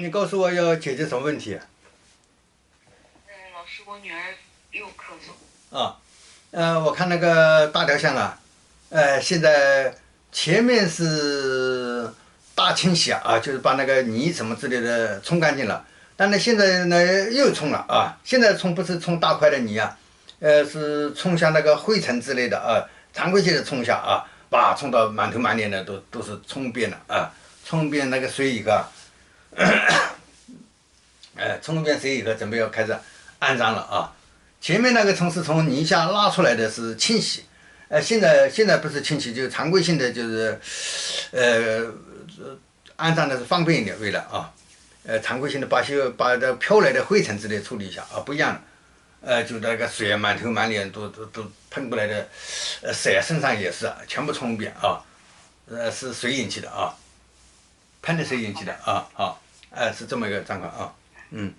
你告诉我要解决什么问题？老师，我女儿又咳嗽。啊，我看那个大条线啊，现在前面是大清洗就是把那个泥什么之类的冲干净了，但是现在呢又冲了现在冲不是冲大块的泥是冲下那个灰尘之类的常规性的冲下把冲到满头满脸的都是冲遍了冲遍那个水以后冲遍水以后准备要开始安装了前面那个冲是从泥下拉出来的是清洗，现在不是清洗，就是常规性的就是安装的是方便一点为了常规性的把这飘来的灰尘之类处理一下不一样的，就那个水满头满脸都喷过来的，水身上也是全部冲一遍是水引起的喷的水引起的好，是这么一个状况嗯。